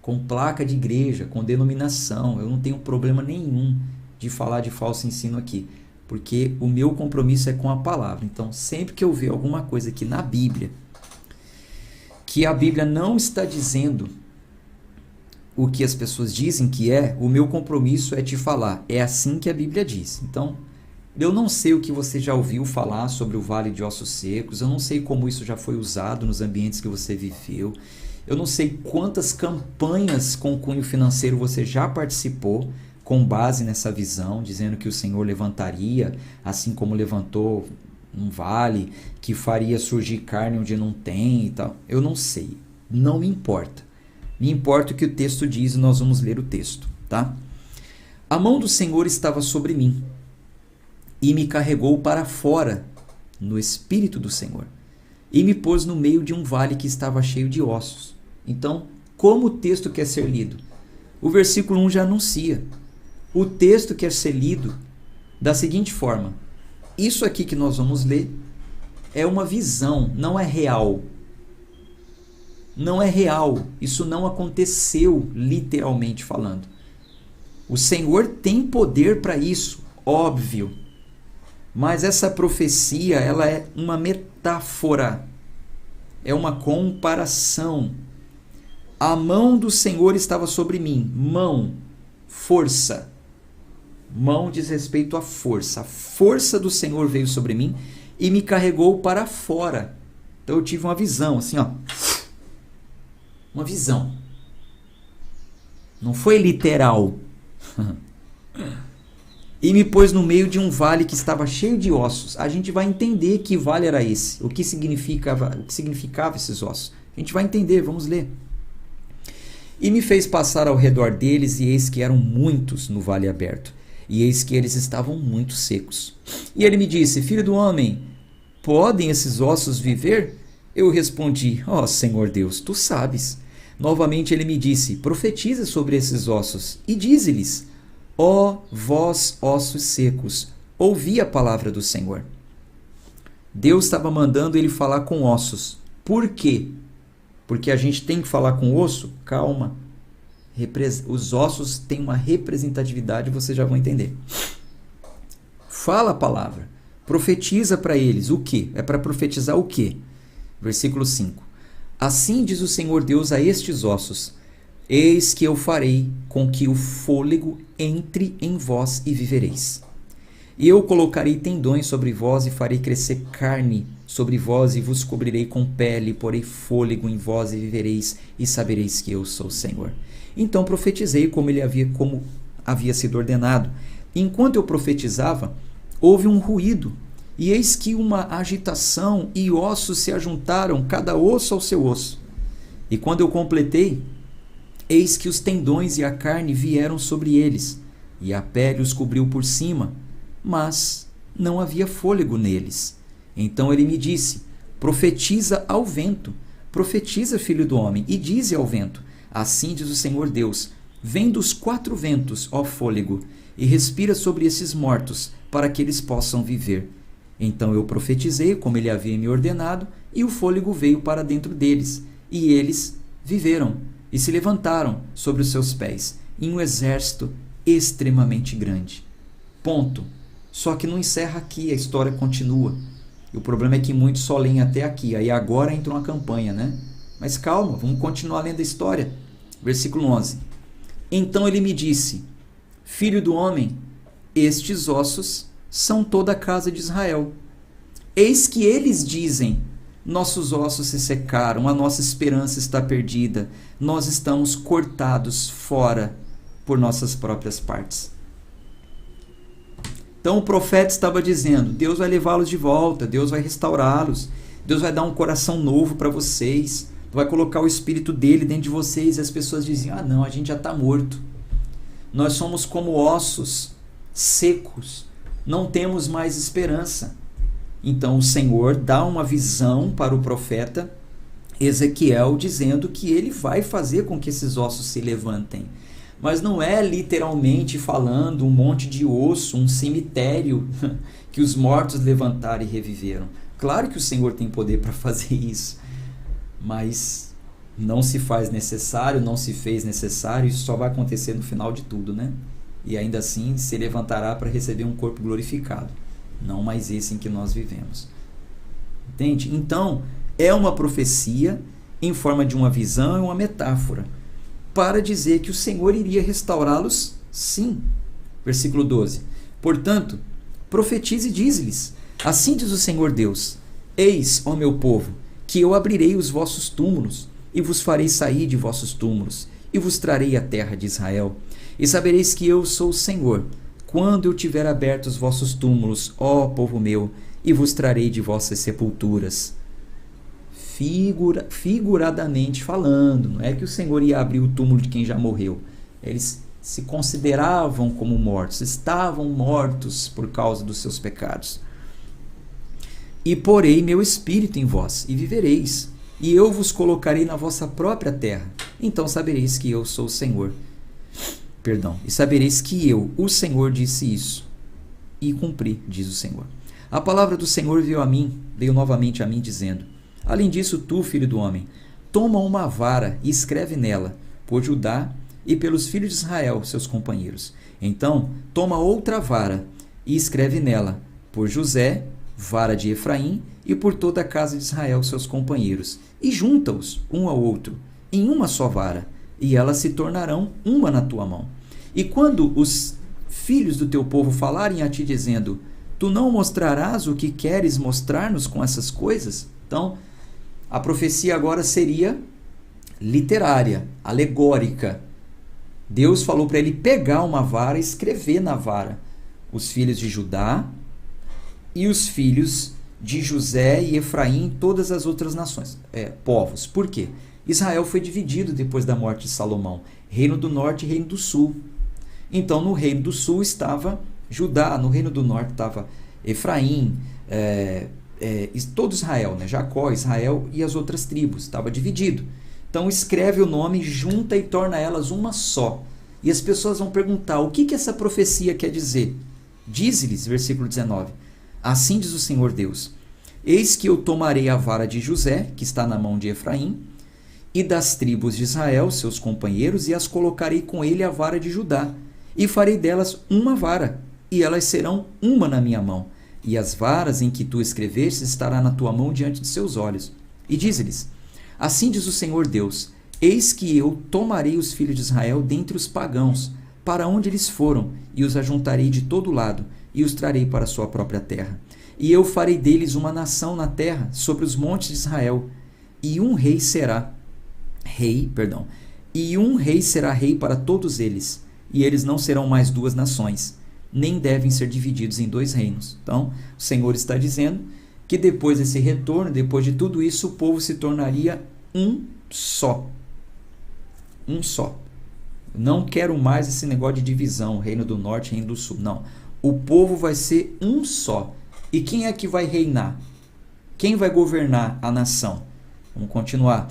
Speaker 1: com placa de igreja, com denominação. Eu não tenho problema nenhum de falar de falso ensino aqui, porque o meu compromisso é com a palavra. Então, sempre que eu ver alguma coisa aqui na Bíblia, que a Bíblia não está dizendo o que as pessoas dizem que é, o meu compromisso é te falar, é assim que a Bíblia diz. Então, eu não sei o que você já ouviu falar sobre o vale de ossos secos, eu não sei como isso já foi usado nos ambientes que você viveu, Eu não sei quantas campanhas com cunho financeiro você já participou com base nessa visão, dizendo que o Senhor levantaria, assim como levantou um vale, que faria surgir carne onde não tem e tal. Eu não sei, não me importa. Me importa o que o texto diz e nós vamos ler o texto, tá? A mão do Senhor estava sobre mim e me carregou para fora no Espírito do Senhor e me pôs no meio de um vale que estava cheio de ossos. Então, como o texto quer ser lido? O versículo 1 já anuncia. O texto quer ser lido da seguinte forma: isso aqui que nós vamos ler é uma visão, não é real. Não é real. Isso não aconteceu literalmente falando. O Senhor tem poder para isso, óbvio. Mas essa profecia, ela é uma metáfora. É uma comparação. A mão do Senhor estava sobre mim. Mão, força. Mão diz respeito à força. A força do Senhor veio sobre mim e me carregou para fora. Então eu tive uma visão, assim, ó. Uma visão. Não foi literal. E me pôs no meio de um vale que estava cheio de ossos. A gente vai entender que vale era esse. O que significava esses ossos. A gente vai entender, vamos ler. E me fez passar ao redor deles, e eis que eram muitos no vale aberto. E eis que eles estavam muito secos. E ele me disse: Filho do homem, podem esses ossos viver? Eu respondi: Ó Senhor Deus, tu sabes. Novamente ele me disse: Profetiza sobre esses ossos e dize-lhes: Ó vós ossos secos, ouvi a palavra do Senhor. Deus estava mandando ele falar com ossos. Por quê? Porque a gente tem que falar com osso? Calma. Os ossos têm uma representatividade, vocês já vão entender. Fala a palavra. Profetiza para eles. O quê? É para profetizar o quê? Versículo 5. Assim diz o Senhor Deus a estes ossos: Eis que eu farei com que o fôlego entre em vós e vivereis. E eu colocarei tendões sobre vós e farei crescer carne sobre vós e vos cobrirei com pele, porei fôlego em vós e vivereis e sabereis que eu sou o Senhor. Então profetizei como havia sido ordenado. Enquanto eu profetizava, houve um ruído, e eis que uma agitação e ossos se ajuntaram, cada osso ao seu osso. E quando eu completei, eis que os tendões e a carne vieram sobre eles, e a pele os cobriu por cima, mas não havia fôlego neles. Então ele me disse: Profetiza ao vento, profetiza, filho do homem, e dize ao vento: Assim diz o Senhor Deus: Vem dos 4 ventos, ó fôlego, e respira sobre esses mortos, para que eles possam viver. Então eu profetizei como ele havia me ordenado, e o fôlego veio para dentro deles, e eles viveram e se levantaram sobre os seus pés, em um exército extremamente grande. Ponto. Só que não encerra aqui, a história continua. E o problema é que muitos só leem até aqui, aí agora entra uma campanha, né? Mas calma, vamos continuar lendo a história. Versículo 11. Então ele me disse: Filho do homem, estes ossos são toda a casa de Israel. Eis que eles dizem: Nossos ossos se secaram, a nossa esperança está perdida, nós estamos cortados fora por nossas próprias partes. Então o profeta estava dizendo: Deus vai levá-los de volta, Deus vai restaurá-los, Deus vai dar um coração novo para vocês, vai colocar o Espírito dele dentro de vocês. E as pessoas diziam: Ah não, a gente já está morto, nós somos como ossos secos, não temos mais esperança. Então o Senhor dá uma visão para o profeta Ezequiel, dizendo que ele vai fazer com que esses ossos se levantem. Mas não é literalmente falando um monte de osso, um cemitério que os mortos levantaram e reviveram. Claro que o Senhor tem poder para fazer isso, mas não se faz necessário, não se fez necessário, isso só vai acontecer no final de tudo, né? E ainda assim se levantará para receber um corpo glorificado, não mais esse em que nós vivemos. Entende? Então, é uma profecia em forma de uma visão e uma metáfora, para dizer que o Senhor iria restaurá-los, sim. Versículo 12. Portanto, profetize e dize-lhes: Assim diz o Senhor Deus: Eis, ó meu povo, que eu abrirei os vossos túmulos, e vos farei sair de vossos túmulos, e vos trarei a terra de Israel. E sabereis que eu sou o Senhor, quando eu tiver aberto os vossos túmulos, ó povo meu, e vos trarei de vossas sepulturas. Figuradamente falando, não é que o Senhor ia abrir o túmulo de quem já morreu. Eles se consideravam como mortos, estavam mortos por causa dos seus pecados. E porei meu espírito em vós, e vivereis, e eu vos colocarei na vossa própria terra. Então sabereis que eu sou o Senhor. E sabereis que eu, o Senhor, disse isso, e cumpri, diz o Senhor. A palavra do Senhor veio novamente a mim, dizendo: além disso, tu, filho do homem, toma uma vara e escreve nela, por Judá e pelos filhos de Israel, seus companheiros. Então, toma outra vara e escreve nela, por José, vara de Efraim, e por toda a casa de Israel, seus companheiros, e junta-os um ao outro, em uma só vara, e elas se tornarão uma na tua mão. E quando os filhos do teu povo falarem a ti, dizendo: tu não mostrarás o que queres mostrar-nos com essas coisas? Então, a profecia agora seria literária, alegórica. Deus falou para ele pegar uma vara e escrever na vara os filhos de Judá e os filhos de José e Efraim e todas as outras nações, povos. Por quê? Israel foi dividido depois da morte de Salomão, reino do norte e reino do sul. Então, no reino do sul estava Judá, no reino do norte estava Efraim, todo Israel, né? Jacó, Israel e as outras tribos, estava dividido. Então escreve o nome, junta e torna elas uma só. E as pessoas vão perguntar: o que essa profecia quer dizer? Diz-lhes, versículo 19: assim diz o Senhor Deus: eis que eu tomarei a vara de José, que está na mão de Efraim, e das tribos de Israel, seus companheiros, e as colocarei com ele a vara de Judá, e farei delas uma vara, e elas serão uma na minha mão. E as varas em que tu escreveste estará na tua mão diante de seus olhos. E diz-lhes: assim diz o Senhor Deus: eis que eu tomarei os filhos de Israel dentre os pagãos, para onde eles foram, e os ajuntarei de todo lado, e os trarei para a sua própria terra. E eu farei deles uma nação na terra, sobre os montes de Israel, e um rei será rei para todos eles, e eles não serão mais duas nações, nem devem ser divididos em dois reinos. Então, o Senhor está dizendo que depois desse retorno, depois de tudo isso, o povo se tornaria um só. Um só. Não quero mais esse negócio de divisão, reino do norte, reino do sul. Não. O povo vai ser um só. E quem é que vai reinar? Quem vai governar a nação? Vamos continuar.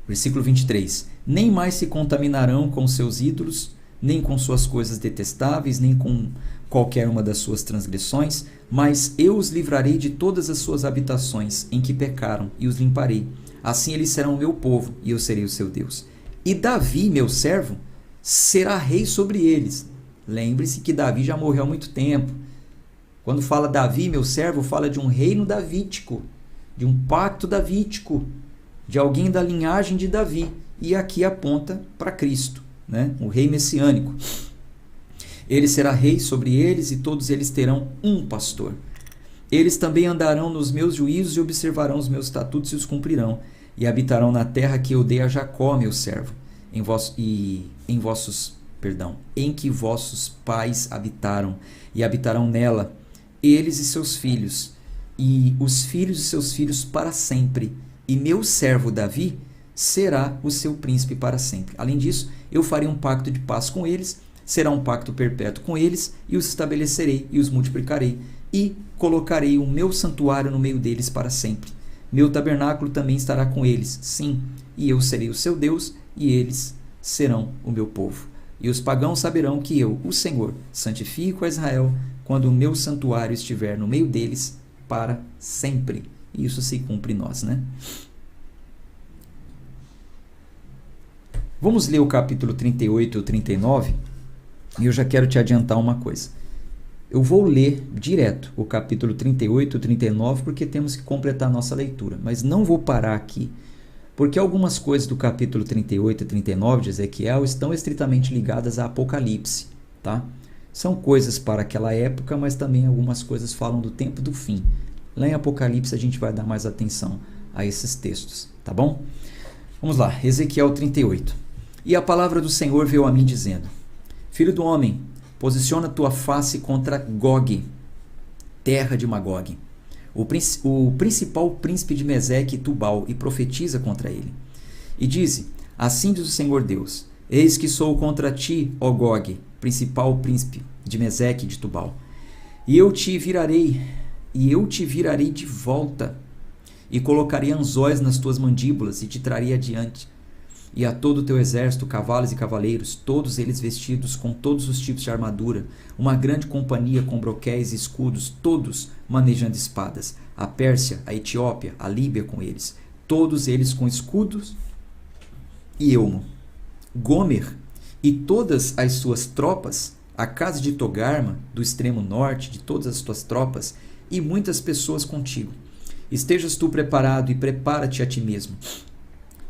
Speaker 1: Versículo 23. Nem mais se contaminarão com seus ídolos, nem com suas coisas detestáveis, nem com qualquer uma das suas transgressões, mas eu os livrarei de todas as suas habitações em que pecaram, e os limparei. Assim eles serão o meu povo, e eu serei o seu Deus. E Davi, meu servo, será rei sobre eles. Lembre-se que Davi já morreu há muito tempo. Quando fala Davi, meu servo, fala de um reino davídico, de um pacto davídico, de alguém da linhagem de Davi. E aqui aponta para Cristo, né? O rei messiânico. Ele será rei sobre eles, e todos eles terão um pastor. Eles também andarão nos meus juízos e observarão os meus estatutos e os cumprirão, e habitarão na terra que eu dei a Jacó, meu servo, em que vossos pais habitaram, e habitarão nela, eles e seus filhos, e os filhos de seus filhos para sempre, e meu servo Davi será o seu príncipe para sempre. Além disso, eu farei um pacto de paz com eles, será um pacto perpétuo com eles, e os estabelecerei e os multiplicarei, e colocarei o meu santuário no meio deles para sempre. Meu tabernáculo também estará com eles, sim, e eu serei o seu Deus, e eles serão o meu povo. E os pagãos saberão que eu, o Senhor, santifico a Israel, quando o meu santuário estiver no meio deles para sempre. E isso se cumpre em nós, né? Vamos ler o capítulo 38 e 39, e eu já quero te adiantar uma coisa. Eu vou ler direto o capítulo 38 e 39, porque temos que completar a nossa leitura, mas não vou parar aqui, porque algumas coisas do capítulo 38 e 39 de Ezequiel estão estritamente ligadas a Apocalipse, tá? São coisas para aquela época, mas também algumas coisas falam do tempo do fim. Lá em Apocalipse a gente vai dar mais atenção a esses textos, tá bom? Vamos lá, Ezequiel 38. E a palavra do Senhor veio a mim dizendo: Filho do homem, posiciona tua face contra Gog, terra de Magog, o principal príncipe de Meseque e Tubal, e profetiza contra ele. E dize: Assim diz o Senhor Deus: Eis que sou contra ti, ó Gog, principal príncipe de Meseque e de Tubal. E eu te virarei de volta, e colocarei anzóis nas tuas mandíbulas, e te trarei adiante. E a todo o teu exército, cavalos e cavaleiros, todos eles vestidos com todos os tipos de armadura, uma grande companhia com broquéis e escudos, todos manejando espadas. A Pérsia, a Etiópia, a Líbia com eles, todos eles com escudos e elmo. Gomer e todas as suas tropas, a casa de Togarma, do extremo norte, de todas as tuas tropas, e muitas pessoas contigo. Estejas tu preparado e prepara-te a ti mesmo,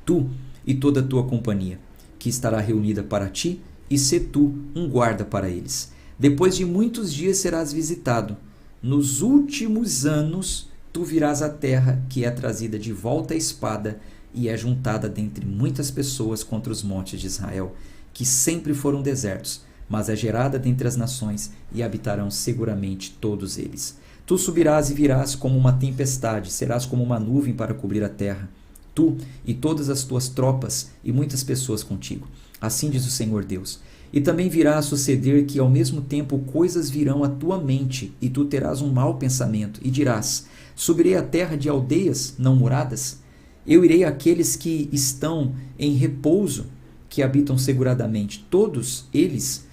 Speaker 1: tu e toda a tua companhia, que estará reunida para ti, e sê tu um guarda para eles. Depois de muitos dias serás visitado. Nos últimos anos tu virás à terra, que é trazida de volta à espada, e é juntada dentre muitas pessoas contra os montes de Israel, que sempre foram desertos, mas é gerada dentre as nações, e habitarão seguramente todos eles. Tu subirás e virás como uma tempestade, serás como uma nuvem para cobrir a terra, tu e todas as tuas tropas e muitas pessoas contigo. Assim diz o Senhor Deus. E também virá a suceder que ao mesmo tempo coisas virão à tua mente, e tu terás um mau pensamento, e dirás: subirei à terra de aldeias não muradas? Eu irei àqueles que estão em repouso, que habitam seguradamente, todos eles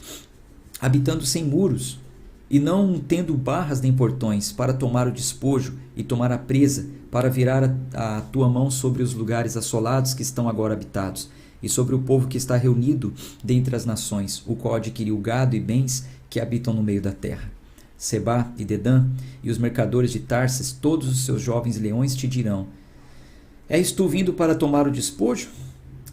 Speaker 1: habitando sem muros, e não tendo barras nem portões, para tomar o despojo e tomar a presa, para virar a tua mão sobre os lugares assolados que estão agora habitados, e sobre o povo que está reunido dentre as nações, o qual adquiriu gado e bens que habitam no meio da terra. Sebá e Dedã e os mercadores de Tarsis, todos os seus jovens leões te dirão: És tu vindo para tomar o despojo?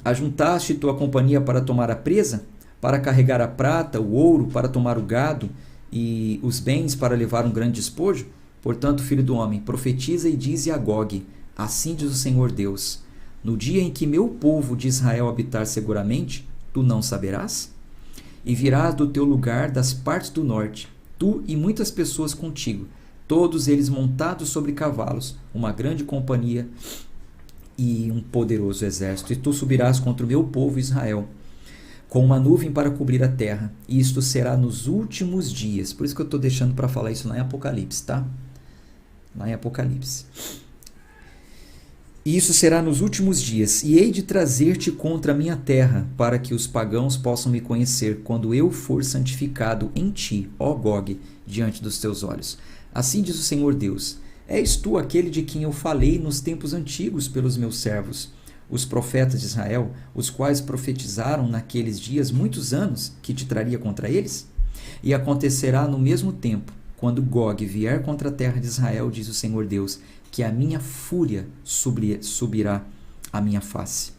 Speaker 1: Ajuntaste tua companhia para tomar a presa? Para carregar a prata, o ouro, para tomar o gado e os bens para levar um grande despojo? Portanto, filho do homem, profetiza e dize a Gog: assim diz o Senhor Deus: no dia em que meu povo de Israel habitar seguramente, tu não saberás? E virás do teu lugar das partes do norte, tu e muitas pessoas contigo, todos eles montados sobre cavalos, uma grande companhia e um poderoso exército. E tu subirás contra o meu povo Israel, com uma nuvem para cobrir a terra, e isto será nos últimos dias. Por isso que eu estou deixando para falar isso lá em Apocalipse, tá? Lá em Apocalipse. E isso será nos últimos dias, e hei de trazer-te contra a minha terra, para que os pagãos possam me conhecer, quando eu for santificado em ti, ó Gog, diante dos teus olhos. Assim diz o Senhor Deus: és tu aquele de quem eu falei nos tempos antigos pelos meus servos, os profetas de Israel, os quais profetizaram naqueles dias muitos anos que te traria contra eles? E acontecerá no mesmo tempo, quando Gog vier contra a terra de Israel, diz o Senhor Deus, que a minha fúria subirá à minha face.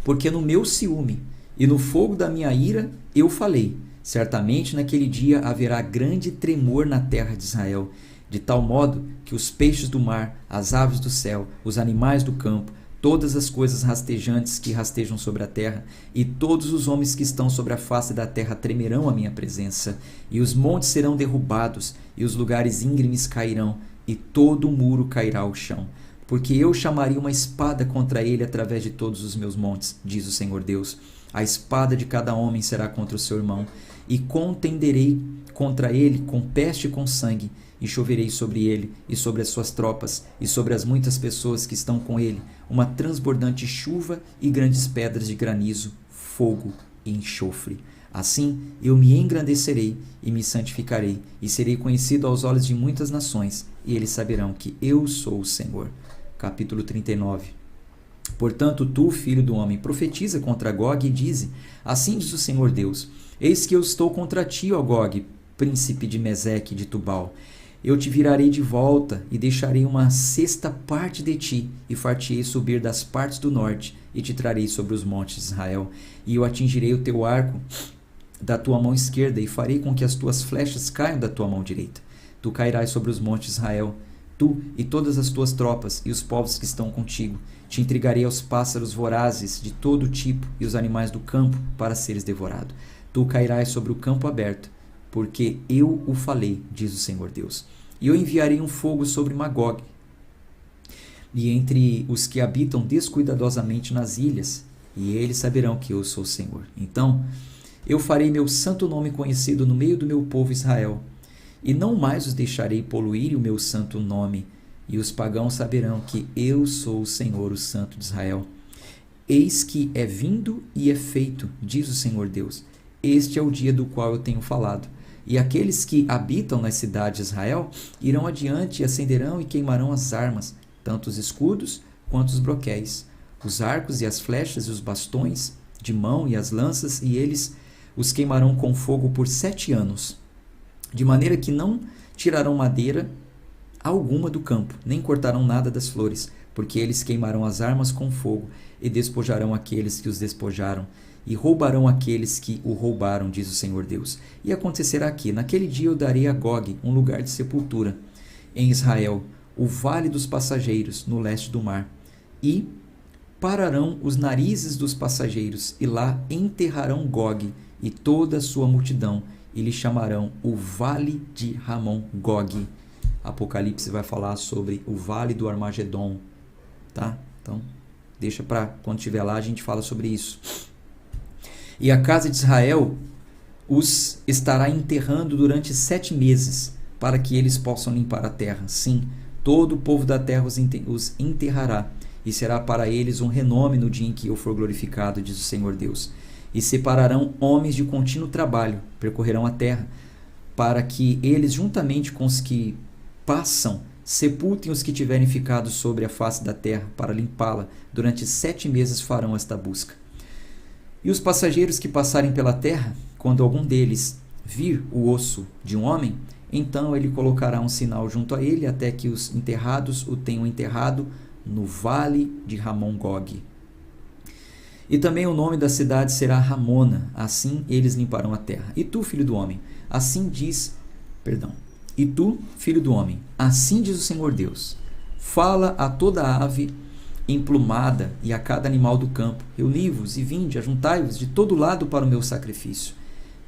Speaker 1: Porque no meu ciúme e no fogo da minha ira eu falei: certamente naquele dia haverá grande tremor na terra de Israel, de tal modo que os peixes do mar, as aves do céu, os animais do campo, todas as coisas rastejantes que rastejam sobre a terra, e todos os homens que estão sobre a face da terra tremerão à minha presença, e os montes serão derrubados, e os lugares íngremes cairão, e todo o muro cairá ao chão. Porque eu chamaria uma espada contra ele através de todos os meus montes, diz o Senhor Deus. A espada de cada homem será contra o seu irmão, e contenderei contra ele com peste e com sangue, e choverei sobre ele e sobre as suas tropas e sobre as muitas pessoas que estão com ele uma transbordante chuva e grandes pedras de granizo, fogo e enxofre. Assim eu me engrandecerei e me santificarei, e serei conhecido aos olhos de muitas nações, e eles saberão que eu sou o Senhor. Capítulo 39. Portanto, tu, filho do homem, profetiza contra Gog e dize: assim diz o Senhor Deus: eis que eu estou contra ti, ó Gog, príncipe de Meseque e de Tubal. Eu te virarei de volta e deixarei uma sexta parte de ti, e far-te-ei subir das partes do norte, e te trarei sobre os montes de Israel. E eu atingirei o teu arco da tua mão esquerda, e farei com que as tuas flechas caiam da tua mão direita. Tu cairás sobre os montes de Israel, Tu e todas as tuas tropas e os povos que estão contigo. Te entregarei aos pássaros vorazes de todo tipo e os animais do campo para seres devorado. Tu cairás sobre o campo aberto, porque eu o falei, diz o Senhor Deus. E eu enviarei um fogo sobre Magog e entre os que habitam descuidadosamente nas ilhas, e eles saberão que eu sou o Senhor. Então eu farei meu santo nome conhecido no meio do meu povo Israel, e não mais os deixarei poluir o meu santo nome, e os pagãos saberão que eu sou o Senhor, o Santo de Israel. Eis que é vindo e é feito, diz o Senhor Deus. Este é o dia do qual eu tenho falado. E aqueles que habitam nas cidades de Israel irão adiante e acenderão e queimarão as armas, tanto os escudos quanto os broquéis, os arcos e as flechas e os bastões de mão e as lanças, e eles os queimarão com fogo por 7 anos, de maneira que não tirarão madeira alguma do campo, nem cortarão nada das flores, porque eles queimarão as armas com fogo, e despojarão aqueles que os despojaram, e roubarão aqueles que o roubaram, diz o Senhor Deus. E acontecerá que, naquele dia, eu darei a Gog um lugar de sepultura em Israel, o vale dos passageiros, no leste do mar, e pararão os narizes dos passageiros, e lá enterrarão Gog e toda a sua multidão, e lhe chamarão o Vale de Ramon Gog. Apocalipse vai falar sobre o Vale do Armagedon, tá? Então, deixa para quando estiver lá a gente fala sobre isso. E a casa de Israel os estará enterrando durante 7 meses, para que eles possam limpar a terra. Sim, todo o povo da terra os enterrará, e será para eles um renome no dia em que eu for glorificado, diz o Senhor Deus. E separarão homens de contínuo trabalho, percorrerão a terra, para que eles, juntamente com os que passam, sepultem os que tiverem ficado sobre a face da terra, para limpá-la. Durante 7 meses farão esta busca. E os passageiros que passarem pela terra, quando algum deles vir o osso de um homem, então ele colocará um sinal junto a ele, até que os enterrados o tenham enterrado no vale de Ramon Gog. E também o nome da cidade será Ramona, assim eles limparão a terra. E tu, filho do homem, assim diz o Senhor Deus, fala a toda ave emplumada e a cada animal do campo, reuni-vos e vinde, ajuntai-vos de todo lado para o meu sacrifício,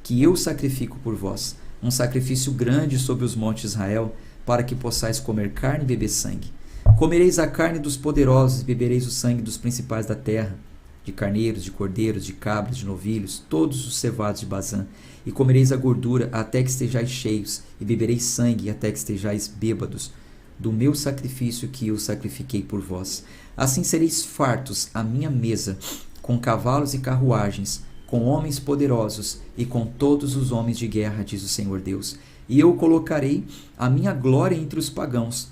Speaker 1: que eu sacrifico por vós, um sacrifício grande sobre os montes de Israel, para que possais comer carne e beber sangue. Comereis a carne dos poderosos e bebereis o sangue dos principais da terra, de carneiros, de cordeiros, de cabras, de novilhos, todos os cevados de Bazã, e comereis a gordura até que estejais cheios, e bebereis sangue até que estejais bêbados, do meu sacrifício que eu sacrifiquei por vós. Assim sereis fartos à minha mesa, com cavalos e carruagens, com homens poderosos e com todos os homens de guerra, diz o Senhor Deus. E eu colocarei a minha glória entre os pagãos,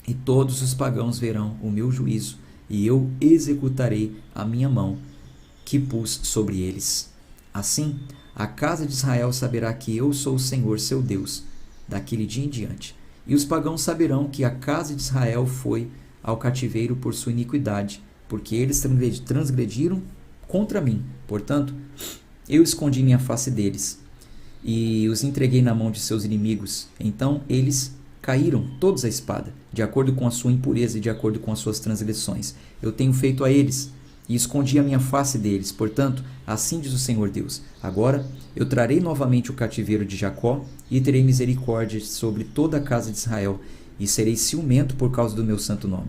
Speaker 1: e todos os pagãos verão o meu juízo, e eu executarei a minha mão que pus sobre eles. Assim, a casa de Israel saberá que eu sou o Senhor seu Deus, daquele dia em diante. E os pagãos saberão que a casa de Israel foi ao cativeiro por sua iniquidade, porque eles transgrediram contra mim. Portanto, eu escondi minha face deles e os entreguei na mão de seus inimigos. Então eles caíram todos à espada, de acordo com a sua impureza e de acordo com as suas transgressões. Eu tenho feito a eles e escondi a minha face deles. Portanto, assim diz o Senhor Deus: agora eu trarei novamente o cativeiro de Jacó e terei misericórdia sobre toda a casa de Israel, e serei ciumento por causa do meu santo nome.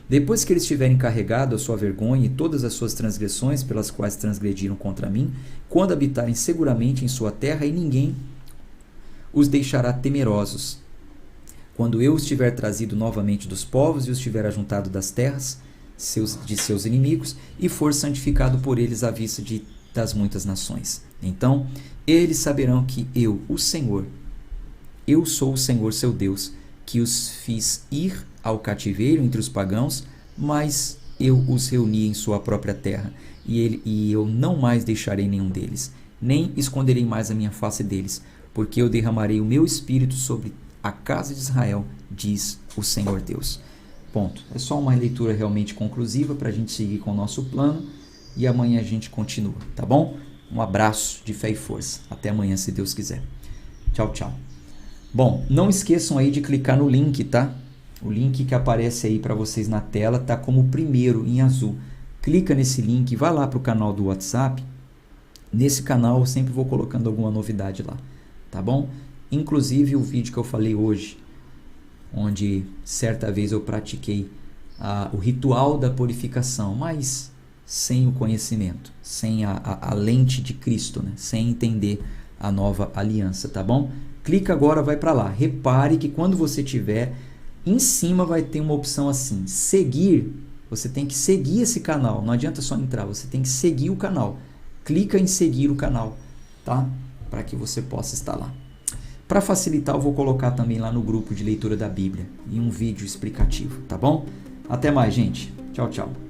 Speaker 1: Depois que eles tiverem carregado a sua vergonha e todas as suas transgressões pelas quais transgrediram contra mim, quando habitarem seguramente em sua terra, e ninguém os deixará temerosos, quando eu os tiver trazido novamente dos povos e os tiver ajuntado das terras de seus inimigos, e for santificado por eles à vista das muitas nações. Então eles saberão que eu, o Senhor, eu sou o Senhor seu Deus, que os fiz ir ao cativeiro entre os pagãos, mas eu os reuni em sua própria terra, e eu não mais deixarei nenhum deles, nem esconderei mais a minha face deles, porque eu derramarei o meu espírito sobre a casa de Israel, diz o Senhor Deus. Ponto. É só uma leitura realmente conclusiva para a gente seguir com o nosso plano, e amanhã a gente continua, tá bom? Um abraço de fé e força. Até amanhã, se Deus quiser. Tchau, tchau. Bom, não esqueçam aí de clicar no link, tá? O link que aparece aí para vocês na tela está como primeiro em azul. Clica nesse link, vai lá para o canal do WhatsApp. Nesse canal eu sempre vou colocando alguma novidade lá, tá bom? Inclusive o vídeo que eu falei hoje, onde certa vez eu pratiquei o ritual da purificação, mas sem o conhecimento, sem a lente de Cristo, né? Sem entender a nova aliança, tá bom? Clica agora, vai para lá. Repare que quando você tiver, em cima vai ter uma opção assim, seguir. Você tem que seguir esse canal, não adianta só entrar, você tem que seguir o canal. Clica em seguir o canal, tá? Para que você possa estar lá. Para facilitar, eu vou colocar também lá no grupo de leitura da Bíblia, em um vídeo explicativo, tá bom? Até mais, gente. Tchau, tchau.